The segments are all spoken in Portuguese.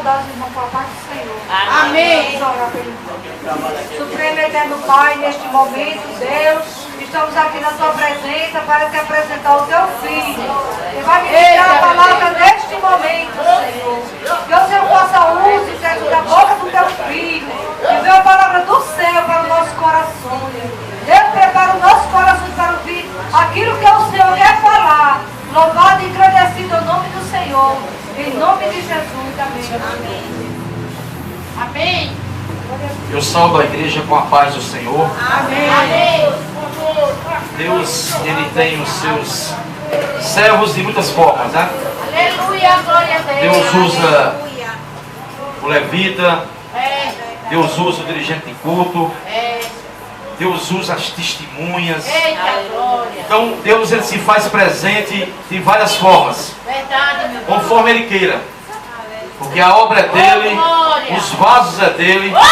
ajudar os irmãos com a paz do Senhor. Amém. Vamos orar pelo Supremo Eterno Pai, neste momento, Deus, estamos aqui na tua presença para te apresentar o teu filho. E vai ministrar a palavra neste momento, Senhor. Que o Senhor faça uso e seja da boca do teu filho. E dê a palavra do céu para o nosso coração. Deus, prepara o nosso coração para ouvir aquilo que o Senhor quer falar. Louvado e agradecido o nome do Senhor. Em nome de Jesus. Amém. Amém. Eu salvo a igreja com a paz do Senhor. Amém. Deus, Ele tem os seus servos de muitas formas, né? Aleluia, glória a Deus. Deus usa o levita, É. Deus usa o dirigente de culto, É. Deus usa as testemunhas. Eita, glória. Então Deus, Ele se faz presente de várias formas, Verdade, meu Deus. conforme Ele queira. Porque a obra é dele, glória. os vasos é dele, Glória!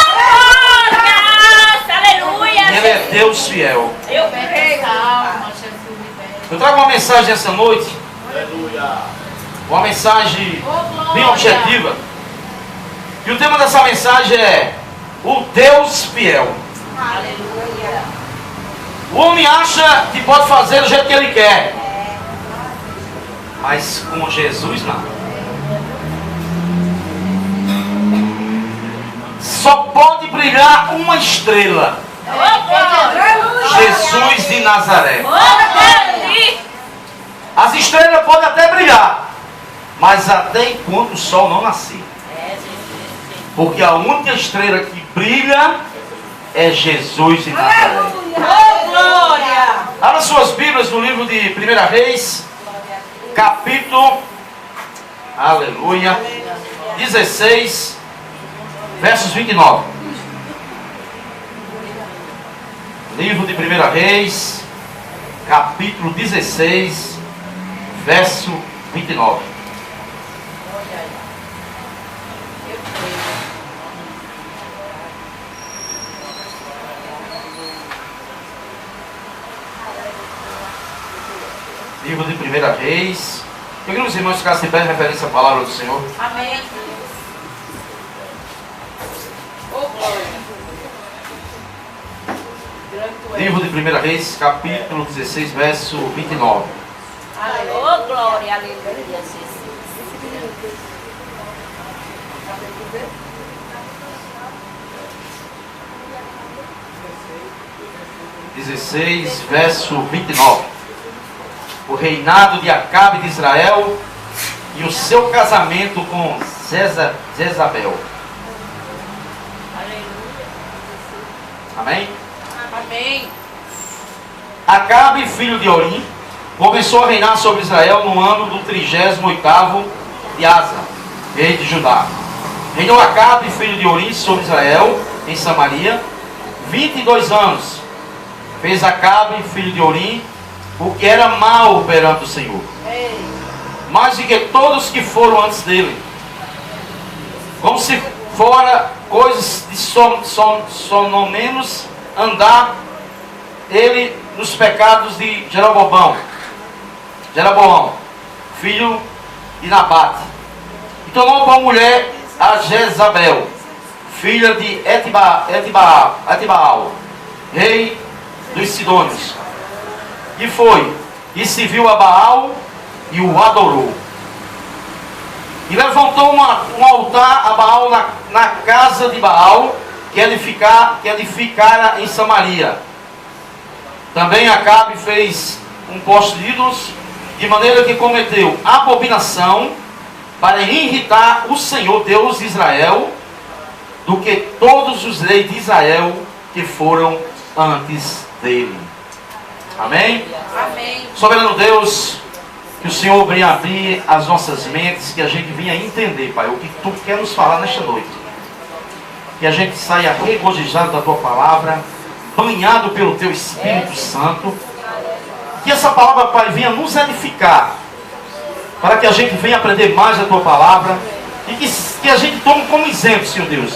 Aleluia. Ele é Deus fiel. Eu peguei calma, Jesus liberta. Eu trago uma mensagem essa noite, uma mensagem bem objetiva. E o tema dessa mensagem é o Deus fiel. Aleluia. O homem acha que pode fazer do jeito que ele quer, mas com Jesus não. Só pode brilhar uma estrela, Jesus de Nazaré. As estrelas podem até brilhar, mas até enquanto o sol não nascer. Porque a única estrela que brilha é Jesus de Nazaré. Oh, glória. Abra suas Bíblias no livro de 1 Reis, capítulo, aleluia, 16, versos 29. Livro de 1 Reis, capítulo 16, verso 29. Livro de 1 Reis. Eu queria que os irmãos ficassem bem em referência à palavra do Senhor. Amém. Oh, glória. Livro de 1 Reis, capítulo 16, verso 29. Oh, glória, aleluia, Jesus. 16, verso 29. O reinado de Acabe de Israel e o seu casamento com Jezabel. Amém? Amém. Acabe, filho de Orim, começou a reinar sobre Israel no ano do 38º de Asa, rei de Judá. Reinou Acabe, filho de Orim, sobre Israel, em Samaria, 22 anos. Fez Acabe, filho de Orim, o que era mal perante o Senhor, mais do que todos que foram antes dele, como se fora coisas de sonomenos andar ele nos pecados de Jeroboão, filho de Nabate, e tomou para mulher a Jezabel, filha de Etibaal, rei dos Sidônios. E foi, e se viu a Baal e o adorou. E levantou um altar a Baal na casa de Baal, que edificara em Samaria. Também Acabe fez um poste de ídolos, de maneira que cometeu abominação para irritar o Senhor Deus de Israel, do que todos os reis de Israel que foram antes dele. Amém? Amém. Soberano Deus, que o Senhor venha abrir as nossas mentes, que a gente venha entender, Pai, o que Tu quer nos falar nesta noite. Que a gente saia regozijado da Tua palavra, banhado pelo Teu Espírito Santo. Que essa palavra, Pai, venha nos edificar, para que a gente venha aprender mais da Tua palavra, e que a gente tome como exemplo, Senhor Deus,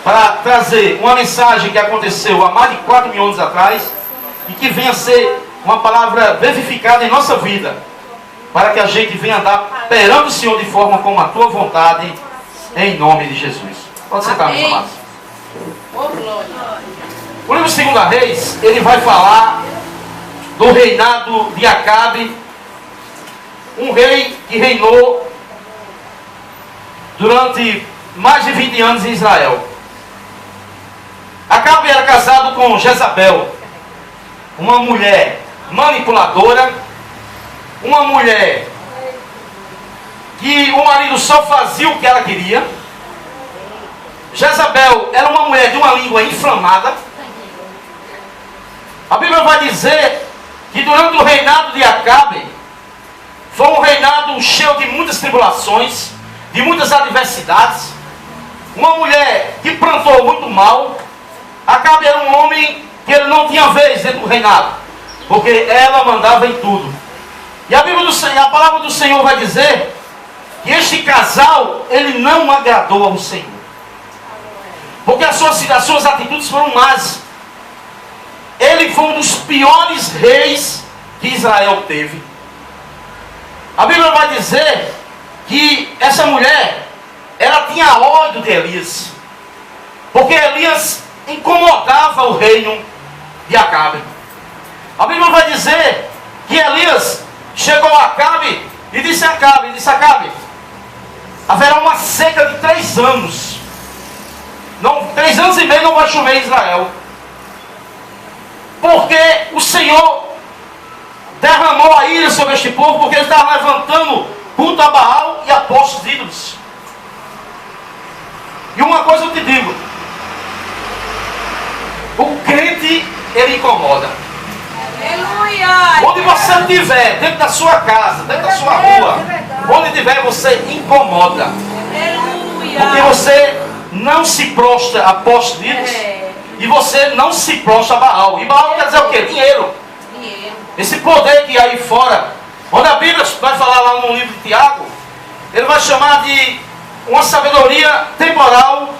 para trazer uma mensagem que aconteceu há mais de 4.000 anos atrás, e que venha ser uma palavra verificada em nossa vida, para que a gente venha andar perante o Senhor de forma como a Tua vontade Em nome de Jesus. Pode sentar, meus Amém. amados. Ô, glória. O livro 2 Reis, ele vai falar do reinado de Acabe, um rei que reinou durante mais de 20 anos em Israel. Acabe era casado com Jezabel, uma mulher manipuladora, uma mulher que o marido só fazia o que ela queria. Jezabel era uma mulher de uma língua inflamada. A Bíblia vai dizer que durante o reinado de Acabe, foi um reinado cheio de muitas tribulações, de muitas adversidades. Uma mulher que plantou muito mal. Acabe era um homem que ele não tinha vez dentro do reinado, porque ela mandava em tudo. E a Bíblia a palavra do Senhor vai dizer que este casal, ele não agradou ao Senhor, porque as suas atitudes foram más. Ele foi um dos piores reis que Israel teve. A Bíblia vai dizer que essa mulher, ela tinha ódio de Elias, porque Elias incomodava o reino de Acabe. A Bíblia vai dizer que Elias chegou a Acabe e disse a Acabe, haverá uma seca de 3 anos. 3 anos e meio não vai chover em Israel, porque o Senhor derramou a ira sobre este povo, porque ele estava levantando culto a Baal e a postos ídolos. E uma coisa eu te digo, o crente, ele incomoda. Aleluia. Onde você estiver, dentro da sua casa, dentro da sua rua, onde estiver, você incomoda, Aleluia. porque você não se prostra a postos ídolos, e você não se prostra a Baal. E Baal quer dizer o quê? Dinheiro. Esse poder que aí fora, onde a Bíblia vai falar lá no livro de Tiago, ele vai chamar de uma sabedoria temporal,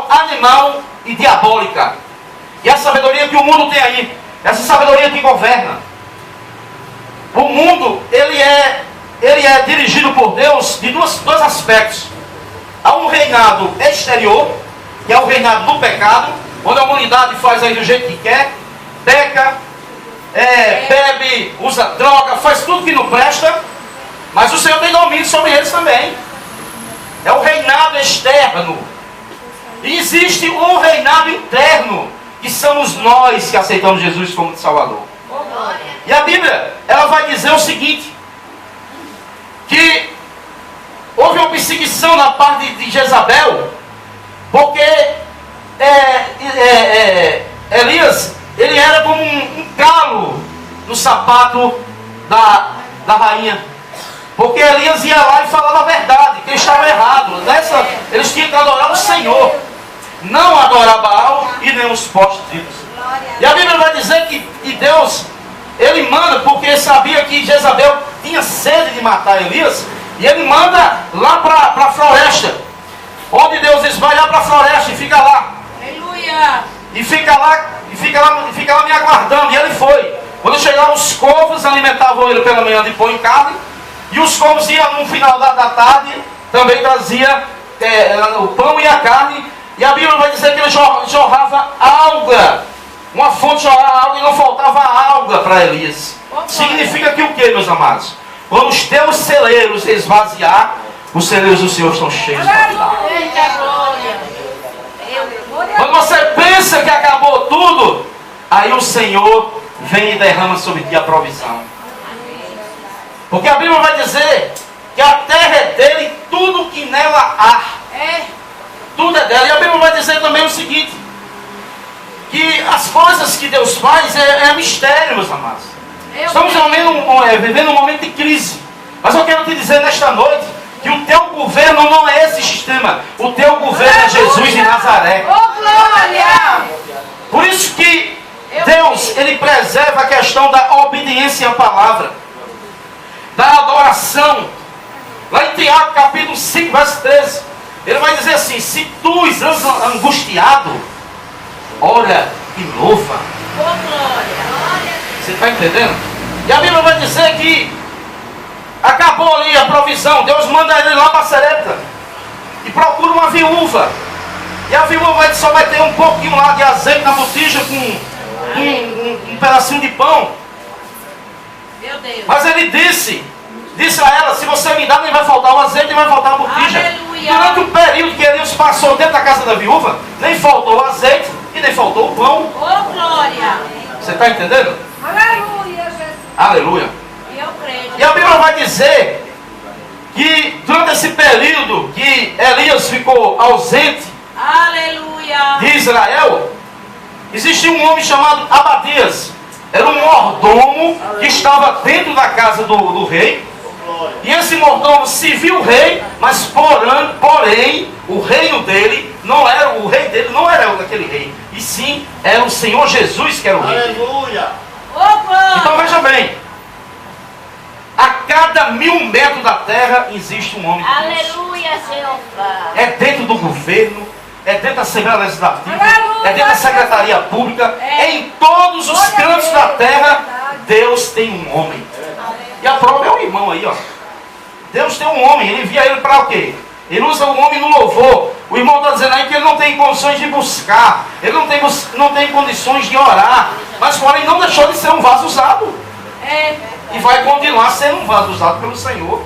animal e diabólica. E a sabedoria que o mundo tem aí, essa sabedoria que governa. O mundo, ele é dirigido por Deus de dois aspectos. Há um reinado exterior, que é o reinado do pecado, onde a humanidade faz aí do jeito que quer, peca, bebe, usa droga, faz tudo que não presta, mas o Senhor tem domínio sobre eles também. É o reinado externo. E existe um reinado interno, que somos nós que aceitamos Jesus como Salvador. E a Bíblia, ela vai dizer o seguinte, que houve uma perseguição na parte de Jezabel, porque Elias, ele era como um calo no sapato da rainha. Porque Elias ia lá e falava a verdade, que eles estavam errados. Eles tinham que adorar o Senhor, não adorar Baal e nem os postos ídolos. E a Bíblia vai dizer que Deus, ele manda, porque sabia que Jezabel tinha sede de matar Elias, e ele manda lá para a floresta, onde Deus diz, vai lá para a floresta e fica lá. Aleluia. E fica lá me aguardando. E ele foi. Quando chegaram os corvos, alimentavam ele pela manhã de pão e carne. E os corvos iam no final da tarde, também trazia o pão e a carne. E a Bíblia vai dizer que ele jorrava alga. Uma fonte jorrava alga e não faltava alga para Elias. Significa que o que, meus amados? Quando os teus celeiros esvaziar, os celeiros do Senhor estão cheios para te dar. Eita glória. Quando você pensa que acabou tudo, aí o Senhor vem e derrama sobre ti a provisão. Porque a Bíblia vai dizer que a terra é dele e tudo que nela há. Tudo é dela. E a Bíblia vai dizer também o seguinte, que as coisas que Deus faz é mistério, meus amados. Estamos vivendo um momento de crise. Mas eu quero te dizer nesta noite que o teu governo não é esse sistema. O teu governo é Jesus de Nazaré. Por isso que Deus, ele preserva a questão da obediência à palavra, da adoração. Lá em Tiago capítulo 5, verso 13, ele vai dizer assim, se tu estás angustiado, ora e louva. Você está entendendo? E a Bíblia vai dizer que Acabou ali a provisão. Deus manda ele lá para Sarepta e procura uma viúva. E a viúva só vai ter um pouquinho lá de azeite na botija com um pedacinho de pão. Meu Deus. Mas ele disse a ela: se você me dá, nem vai faltar o azeite, nem vai faltar a botija. Aleluia. Durante o período que Elias passou dentro da casa da viúva, nem faltou o azeite e nem faltou o pão. Oh, glória. Você está entendendo? Aleluia, Jesus. Aleluia. E eu creio. E a Bíblia vai dizer que durante esse período que Elias ficou ausente Aleluia. de Israel, existia um homem chamado Abadias. Era um mordomo que estava dentro da casa do rei. E esse mordomo serviu o rei, mas porém o reino dele não era, o rei dele não era aquele rei, e sim era o Senhor Jesus que era o rei. Aleluia. Oh, glória. Então veja bem, a cada 1000 metros da terra existe um homem de Deus. Aleluia, Jeová. É dentro do governo, é dentro da Assembleia Legislativa, Aleluia. é dentro da Secretaria Pública, É. em todos os Glória a cantos Deus, da terra, verdade. Deus tem um homem. E a prova é o irmão aí, ó. Deus tem um homem, ele envia ele para o quê? Ele usa o homem no louvor. O irmão está dizendo aí que ele não tem condições de buscar, ele não tem condições de orar, mas porém não deixou de ser um vaso usado. É. E vai continuar sendo um vaso usado pelo Senhor.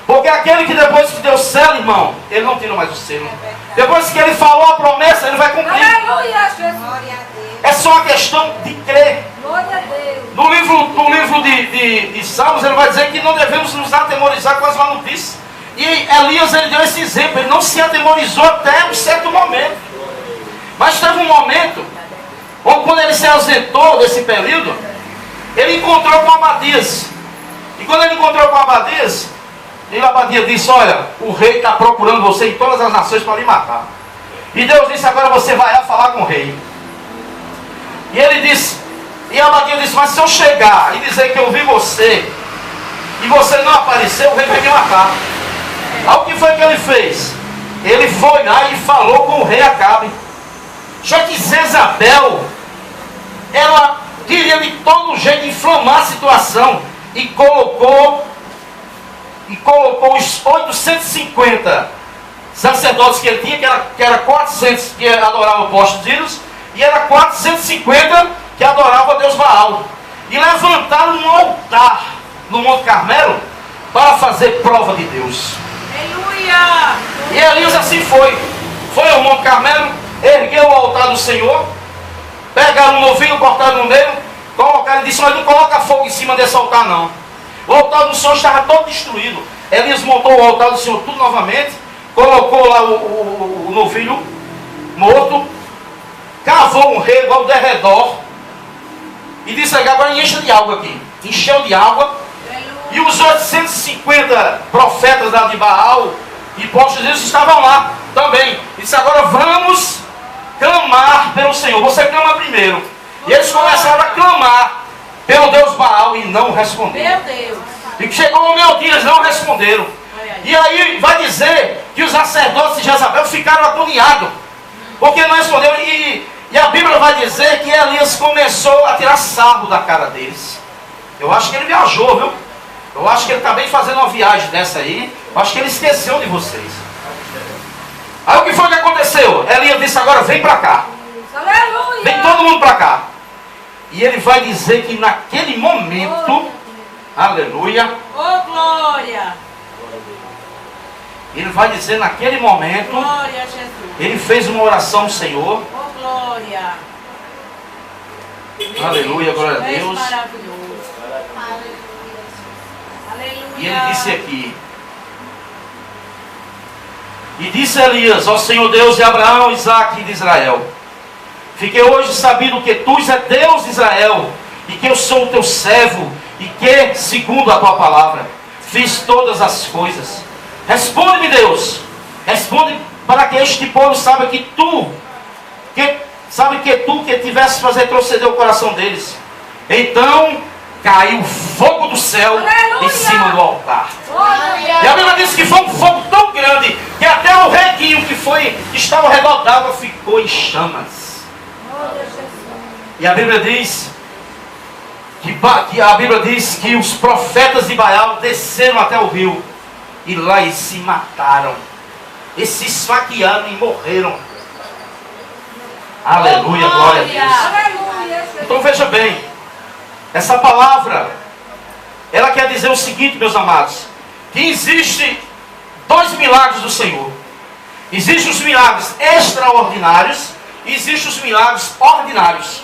Porque aquele que depois que Deus sela, irmão, ele não tira mais o selo. Depois que ele falou a promessa, ele vai cumprir. Aleluia, Jesus. É só uma questão de crer. Glória a Deus. No livro de Salmos, ele vai dizer que não devemos nos atemorizar com as má notícias. E Elias, ele deu esse exemplo. Ele não se atemorizou até um certo momento. Mas teve um momento, ou quando ele se ausentou desse período, ele encontrou com Abadias. E quando ele encontrou com Abadias, Abadias disse: olha, o rei está procurando você em todas as nações para lhe matar. E Deus disse: agora você vai lá falar com o rei. E ele disse, e Abadias disse: mas se eu chegar e dizer que eu vi você e você não apareceu, o rei vai me matar. Aí o que foi que ele fez? Ele foi lá e falou com o rei Acabe. Só que Jezabel, ela queria de todo jeito inflamar a situação e colocou os 850 sacerdotes que ele tinha, que era 400 que adoravam o poste de Ídolos, e era 450 que adoravam a Deus Baal. E levantaram um altar no Monte Carmelo para fazer prova de Deus. Aleluia. E Elias assim foi. Foi ao Monte Carmelo, ergueu o altar do Senhor, pegaram um novilho, cortaram no meio, colocaram e disse: mas não coloca fogo em cima desse altar não. O altar do Senhor estava todo destruído. Elias montou o altar do Senhor tudo novamente, colocou lá o novilho morto, cavou um rego ao derredor e disse: agora encha de água aqui. Encheu de água. E os 850 profetas da de Baal e postos deles estavam lá também. E disse: agora vamos clamar pelo Senhor. Você clama primeiro. E eles começaram a clamar pelo Deus Baal e não responderam. Meu Deus. E chegou o meu dia, eles não responderam. E aí vai dizer que os sacerdotes de Jezabel ficaram agoniados, porque não responderam. E a Bíblia vai dizer que Elias começou a tirar sarro da cara deles. Eu acho que ele viajou, viu? Eu acho que ele está bem fazendo uma viagem dessa aí. Eu acho que ele esqueceu de vocês. Aí o que foi que aconteceu? Elias disse: agora vem para cá. Aleluia. Vem todo mundo para cá. E ele vai dizer que naquele momento, aleluia, Oh, glória. ele vai dizer naquele momento, Glória a Jesus. ele fez uma oração ao Senhor. Oh, glória. Aleluia, glória a Tu és Deus. maravilhoso. Aleluia. E ele disse aqui: e disse Elias: ó Senhor Deus de Abraão, Isaque e de Israel, fiquei hoje sabendo que tu és Deus de Israel, e que eu sou o teu servo, e que, segundo a tua palavra, fiz todas as coisas. Responde-me, Deus, responde, para que este povo saiba que tu tivesse fazer retroceder o coração deles. Então caiu fogo do céu em cima do altar. E a Bíblia diz que foi um fogo tão grande que até o reguinho que estava ao redor d'água ficou em chamas. E a Bíblia diz que a Bíblia diz que os profetas de Baal desceram até o rio. E lá eles se mataram. Eles se esfaquearam e morreram. Aleluia, glória a Deus. Então veja bem, essa palavra, ela quer dizer o seguinte, meus amados, que existe dois milagres do Senhor. Existem os milagres extraordinários e existem os milagres ordinários.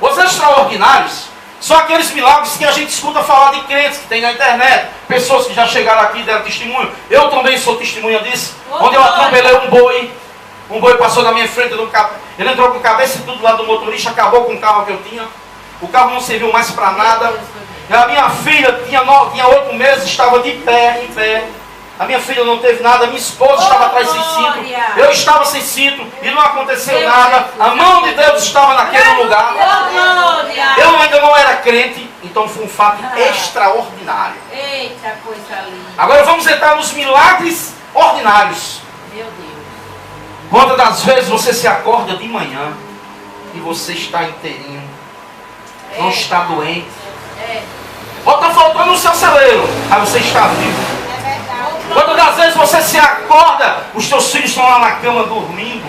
Os extraordinários são aqueles milagres que a gente escuta falar de crentes que tem na internet, pessoas que já chegaram aqui e deram testemunho. Eu também sou testemunha disso, onde eu atropelei um boi passou na minha frente, ele entrou com a cabeça e tudo lá do motorista, acabou com o carro que eu tinha. O carro não serviu mais para nada. E a minha filha tinha 8 meses, estava de pé, em pé. A minha filha não teve nada, minha esposa estava atrás sem cinto, eu estava sem cinto e não aconteceu nada. A mão de Deus estava naquele lugar. Eu ainda não era crente, então foi um fato extraordinário. Eita, coisa linda. Agora vamos entrar nos milagres ordinários. Meu Deus. Quantas das vezes você se acorda de manhã e você está inteirinho, não está doente, ou está faltando o seu celeiro, aí você está vivo. Quantas das vezes você se acorda, os seus filhos estão lá na cama dormindo,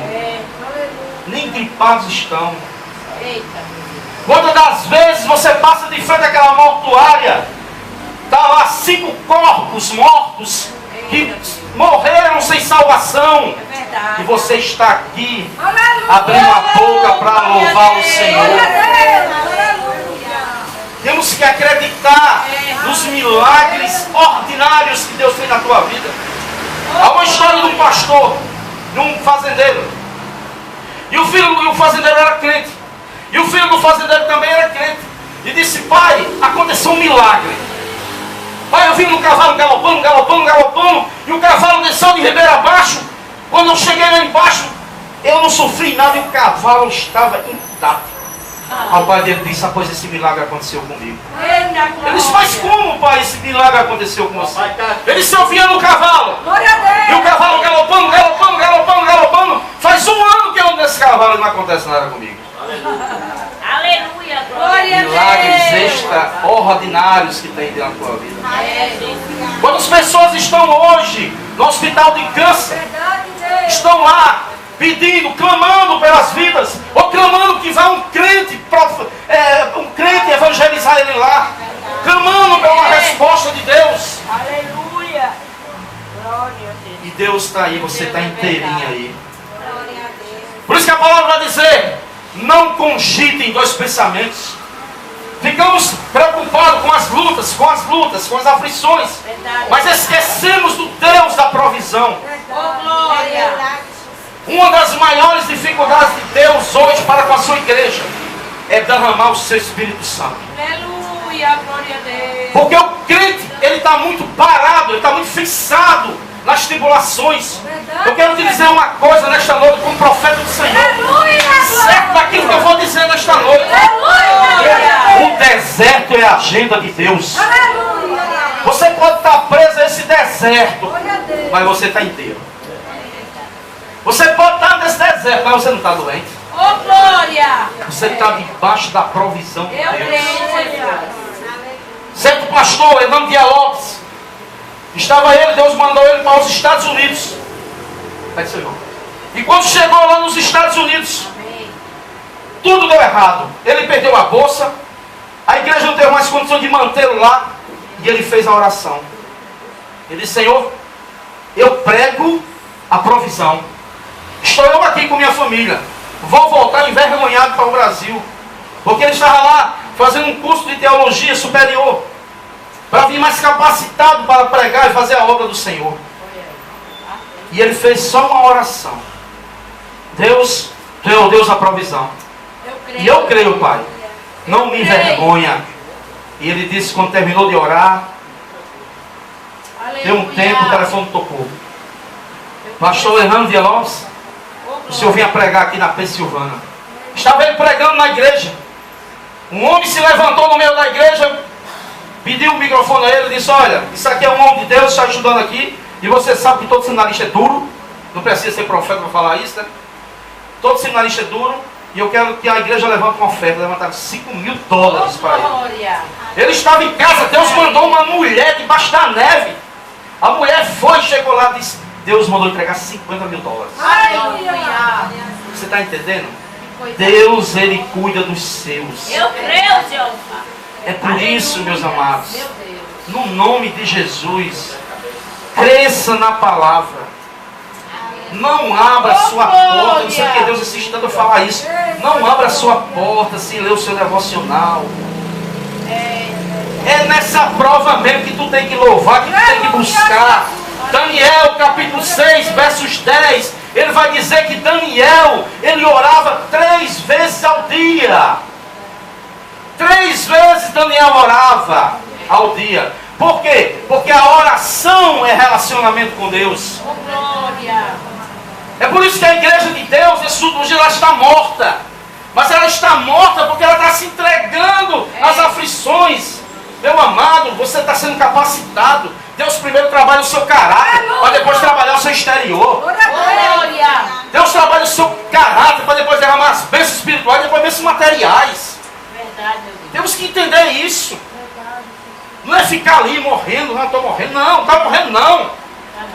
nem gripados estão. Quantas das vezes você passa de frente àquela mortuária, está lá 5 corpos mortos, que morreram sem salvação, e você está aqui, abrindo a boca para louvar o Senhor. Temos que acreditar nos milagres ordinários que Deus fez na tua vida. Há uma história de um pastor, de um fazendeiro. E o fazendeiro era crente. E o filho do fazendeiro também era crente. E disse: pai, aconteceu um milagre. Pai, eu vim no cavalo galopando, galopando, galopando. E o cavalo desceu de ribeira abaixo. Quando eu cheguei lá embaixo, eu não sofri nada e o cavalo estava intacto. O pai dele disse: após esse milagre aconteceu comigo. Ele disse: mas como, pai, esse milagre aconteceu com você? Ele disse: eu vinha no cavalo. E o cavalo galopando, galopando, galopando, galopando. Faz 1 ano que eu ando nesse cavalo e não acontece nada comigo. Aleluia, glória a Deus. Milagres extraordinários que tem dentro da tua vida. Quantas pessoas estão hoje no hospital de câncer? Estão lá pedindo, clamando pelas vidas, ou clamando que vá um crente evangelizar ele lá, clamando por uma resposta de Deus. Aleluia. Glória a Deus. E Deus está aí, você está inteirinho aí. Por isso que a palavra vai dizer: não cogitem 2 pensamentos. Ficamos preocupados com as lutas, com as aflições, mas esquecemos do Deus da provisão. Oh, glória. Uma das maiores dificuldades de Deus hoje para com a sua igreja é derramar o seu Espírito Santo. Aleluia, glória a Deus. Porque o crente, ele está muito parado, ele está muito fixado nas tribulações. Eu quero te dizer uma coisa nesta noite como profeta do Senhor. Certo daquilo que eu vou dizer nesta noite. O deserto é a agenda de Deus. Você pode estar preso a esse deserto, mas você está inteiro. Você pode estar nesse deserto, mas você não está doente. Oh, glória. Você está debaixo da provisão de Eu Deus. creio. Certo pastor, Hernando Dias Lopes, estava ele, Deus mandou ele para os Estados Unidos. E quando chegou lá nos Estados Unidos, tudo deu errado. Ele perdeu a bolsa, a igreja não teve mais condição de mantê-lo lá, e ele fez a oração. Ele disse: Senhor, eu prego a provisão. Estou eu aqui com minha família. Vou voltar envergonhado para o Brasil. Porque ele estava lá fazendo um curso de teologia superior, para vir mais capacitado para pregar e fazer a obra do Senhor. E ele fez só uma oração: Deus, Tu é o Deus da provisão. E eu creio, Pai, não me envergonha. E ele disse, quando terminou de orar, deu um tempo, o telefone tocou. Pastor Hernando Dias Lopes, o senhor vinha pregar aqui na Pensilvânia. Estava ele pregando na igreja. Um homem se levantou no meio da igreja, pediu o microfone a ele e disse: olha, isso aqui é um homem de Deus, está estudando aqui, e você sabe que todo seminarista é duro. Não precisa ser profeta para falar isso, né? Todo seminarista é duro. E eu quero que a igreja levante uma oferta. Levantaram $5.000 para ele. Glória. Ele estava em casa, Deus mandou uma mulher debaixo da neve. A mulher foi, chegou lá e disse, Deus mandou entregar $50.000. Aleluia. Você está entendendo? Deus, Ele cuida dos seus. Eu creio, Jeová. É por isso, meus amados, Meu Deus. no nome de Jesus, cresça na palavra. Não abra a sua porta. Não sei porque Deus insiste tanto a falar isso. Não abra a sua porta sem ler o seu devocional. É nessa prova mesmo que tu tem que louvar, que tu tem que buscar. Daniel capítulo 6, versos 10. Ele vai dizer que Daniel, ele orava 3 vezes ao dia. 3 vezes Daniel orava ao dia. Por quê? Porque a oração é relacionamento com Deus. Oh, glória. É por isso que a igreja de Deus, nesse último dia, ela está morta. Mas ela está morta porque ela está se entregando às aflições. Meu amado, você está sendo capacitado. Deus primeiro trabalha o seu caráter, para depois trabalhar o seu exterior. Glória. Deus trabalha o seu caráter, para depois derramar as bênçãos espirituais e depois bênçãos materiais. Verdade, meu Deus. Temos que entender isso. Não é ficar ali morrendo, não estou morrendo, não está morrendo não.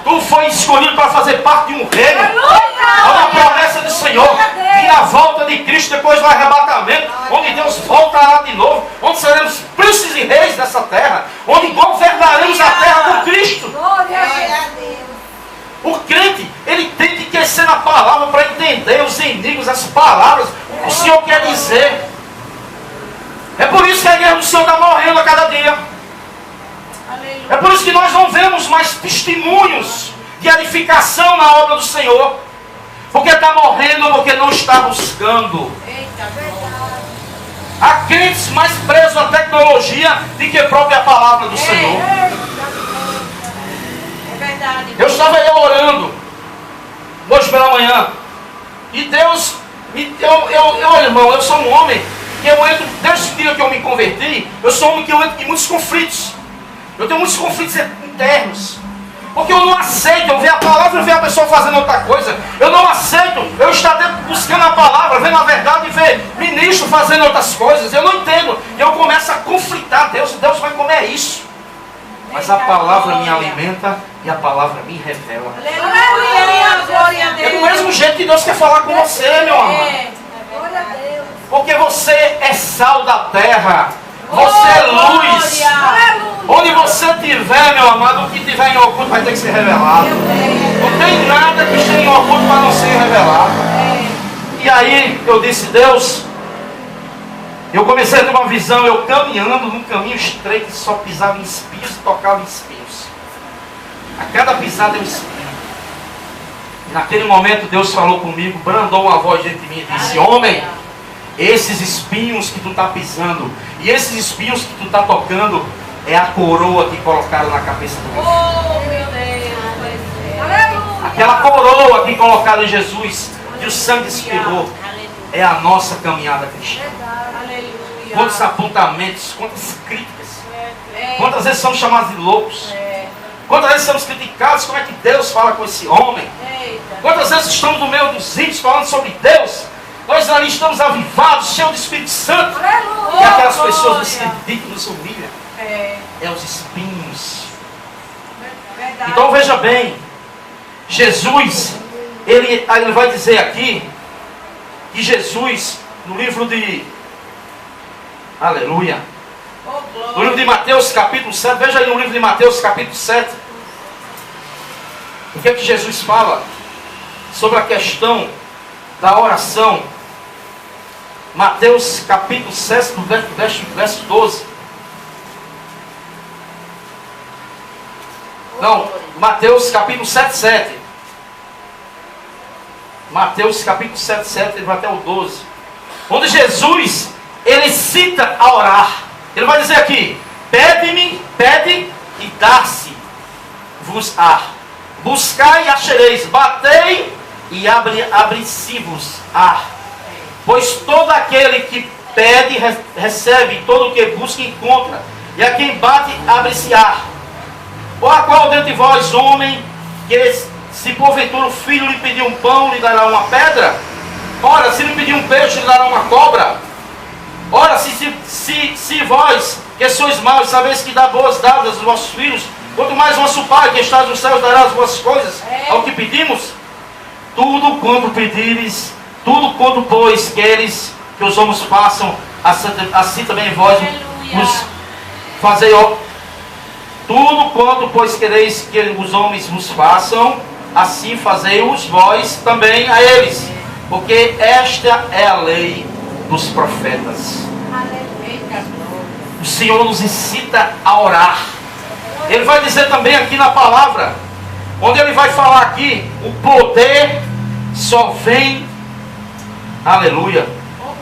Tu foi escolhido para fazer parte de um reino. Olha a promessa do Senhor. E a volta de Cristo depois do arrebatamento, onde Deus voltará de novo, onde seremos príncipes e reis dessa terra, onde governaremos a terra com Cristo. O crente, ele tem que crescer na palavra para entender os enigmas, as palavras, o que o Senhor quer dizer. É por isso que a igreja do Senhor está morrendo a cada dia. É por isso que nós não vemos mais testemunhos de edificação na obra do Senhor. Porque está morrendo, porque não está buscando. Há crentes mais presos à tecnologia do que a própria palavra do Senhor. É verdade. Eu estava aí orando hoje pela manhã. E Deus, irmão, eu sou um homem que eu entro, desde o dia que eu me converti, eu sou um homem que eu entro em muitos conflitos. Eu tenho muitos conflitos internos. Porque eu não aceito, eu ver a palavra e ver a pessoa fazendo outra coisa. Eu não aceito eu estar dentro buscando a palavra, vendo a verdade e ver ministro fazendo outras coisas. Eu não entendo. E eu começo a conflitar. Deus vai comer isso. Mas a palavra me alimenta e a palavra me revela. Aleluia, glória a Deus. É do mesmo jeito que Deus quer falar com você, meu amado. Porque você é sal da terra. Você é luz. Onde você estiver, meu amado, o que tiver em oculto vai ter que ser revelado. Não tem nada que esteja em oculto para não ser revelado. E aí eu disse, Deus, eu comecei a ter uma visão, eu caminhando num caminho estreito, só pisava em espinhos e tocava em espinhos. A cada pisada é um espinho. Naquele momento Deus falou comigo, brandou uma voz dentro de mim e disse, homem, esses espinhos que tu está pisando e esses espinhos que tu está tocando é a coroa que colocaram na cabeça do meu filho. Oh, meu Deus. Aquela coroa que colocaram em Jesus e o sangue espirrou é a nossa caminhada cristã. Aleluia. Quantos apontamentos, quantas críticas, quantas vezes somos chamados de loucos, quantas vezes somos criticados, como é que Deus fala com esse homem, quantas vezes estamos no meio dos ímpios falando sobre Deus. Nós ali estamos avivados, cheios do Espírito Santo. E aquelas pessoas nos criticam, nos humilham. É os espinhos. Então veja bem, Jesus, ele vai dizer aqui que Jesus, no livro de Aleluia, no livro de Mateus capítulo 7, veja aí no livro de Mateus capítulo 7, o que é que Jesus fala sobre a questão da oração. Mateus capítulo 7, verso 12. Não, Mateus capítulo 7. Mateus capítulo 7, ele vai até o 12. Onde Jesus, ele cita a orar. Ele vai dizer aqui, pede e dar-se-vos-á. Buscai e achareis, batei e abre-se-vos-á. Pois todo aquele que pede, recebe, todo o que busca, encontra. E a quem bate, abre-se-á. Ou a qual dentre vós, homem, que se porventura o filho lhe pedir um pão, lhe dará uma pedra? Ora, se lhe pedir um peixe, lhe dará uma cobra. Ora, se vós, que sois maus, sabeis que dá boas dádivas aos vossos filhos, quanto mais vosso Pai, que está nos céus, dará as vossas coisas ao que pedimos. Tudo quanto pedires, tudo quanto, pois, queres que os homens façam, assim também vós os fazei. Tudo quanto, pois, quereis que os homens vos façam, assim fazei-os vós também a eles. Porque esta é a lei dos profetas. O Senhor nos incita a orar. Ele vai dizer também aqui na palavra, onde ele vai falar aqui, o poder só vem, aleluia.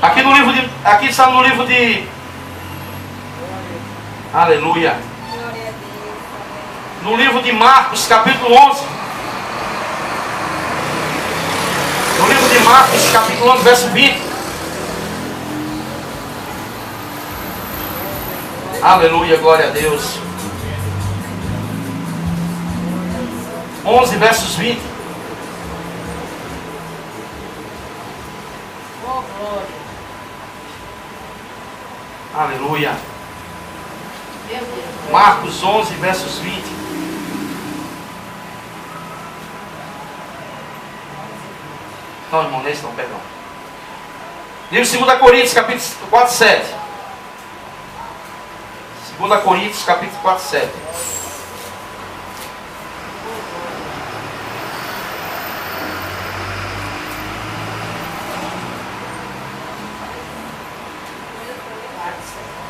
Aqui no livro de, aqui está no livro de, aleluia. No livro de Marcos, capítulo 11. No livro de Marcos, capítulo 11, verso 20. Aleluia, glória a Deus. 11, versos 20. Oh, glória. Aleluia. Meu Deus. Marcos 11, versos 20. Não, irmão, nesse não, perdão. Livro de 2 Coríntios, capítulo 4, 7. 2 Coríntios, capítulo 4, 7.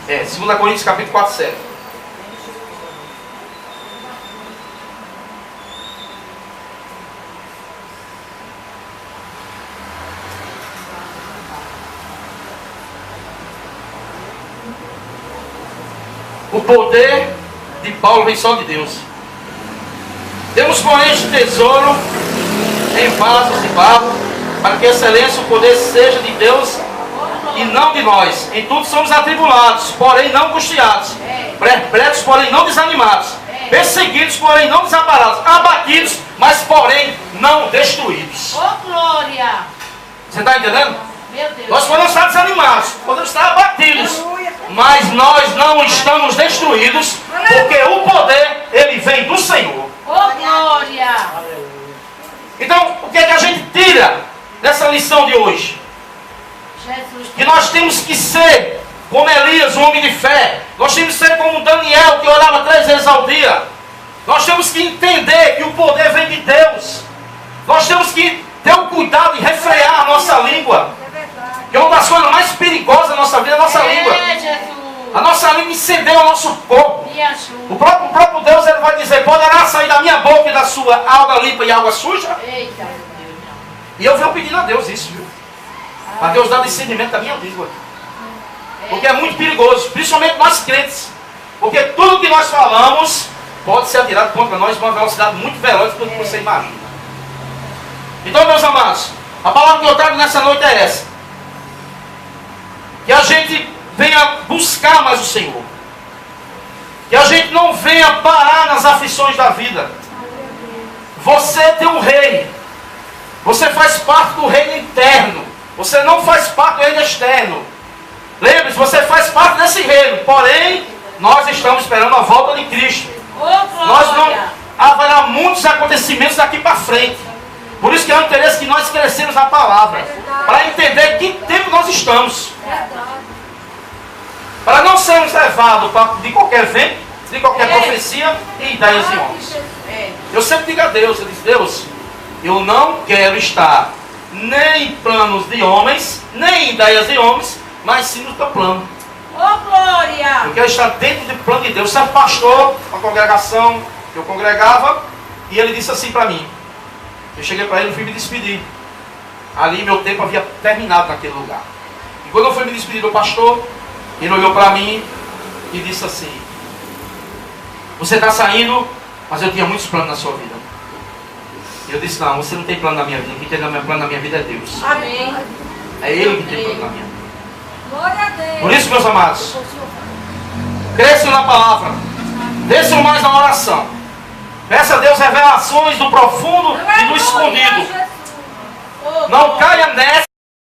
É, 2 Coríntios, capítulo 4, 7. O poder de Paulo vem só de Deus. Temos, porém, este tesouro em vasos de barro, para que a excelência e o poder seja de Deus e não de nós. Em tudo somos atribulados, porém não angustiados, perplexos, porém não desanimados, perseguidos, porém não desamparados, abatidos, mas porém não destruídos. Oh, glória. Você está entendendo? Meu Deus. Nós podemos estar desanimados, podemos estar abatidos, mas nós não estamos destruídos, porque o poder, ele vem do Senhor. Oh, glória. Então, o que é que a gente tira dessa lição de hoje? Jesus. Que nós temos que ser como Elias, um homem de fé. Nós temos que ser como Daniel, que orava 3 vezes ao dia. Nós temos que entender que o poder vem de Deus. Nós temos que ter o cuidado de refrear a nossa língua. Que é uma das coisas mais perigosas da nossa vida, a nossa língua. Jesus. A nossa língua incendeia o nosso corpo. Me ajuda. O próprio Deus, ele vai dizer: poderá sair da minha boca e da sua água limpa e água suja? Eita, meu Deus. E eu venho pedindo a Deus isso, viu? Para Deus dar discernimento da minha língua. Porque é muito perigoso, principalmente nós crentes. Porque tudo que nós falamos pode ser atirado contra nós com uma velocidade muito veloz do que você imagina. Então, meus amados, a palavra que eu trago nessa noite é essa: que a gente venha buscar mais o Senhor. Que a gente não venha parar nas aflições da vida. Você tem um rei. Você faz parte do reino interno. Você não faz parte do reino externo. Lembre-se, você faz parte desse reino. Porém, nós estamos esperando a volta de Cristo. Oh, Nós não glória. haverá muitos acontecimentos daqui para frente. Por isso que é um interesse que nós crescemos na palavra. Para entender que tempo nós estamos. Para não sermos levados de qualquer vento, de qualquer profecia e ideias de homens. Eu sempre digo a Deus, eu disse: Deus, eu não quero estar nem em planos de homens, nem em ideias de homens, mas sim no teu plano. Oh, glória. Eu quero estar dentro do plano de Deus. Certo pastor, uma congregação que eu congregava, e ele disse assim para mim. Eu cheguei para ele e fui me despedir. Ali meu tempo havia terminado naquele lugar. E quando eu fui me despedir do pastor, ele olhou para mim e disse assim: você está saindo, mas eu tinha muitos planos na sua vida. E eu disse: não, você não tem plano na minha vida. Quem tem plano na minha vida é Deus. Amém. É Ele que tem plano na minha vida. Glória a Deus. Por isso, meus amados, cresçam na palavra, desçam mais na oração. Peça a Deus revelações do profundo e do escondido. Oh, Não glória. caia nessa.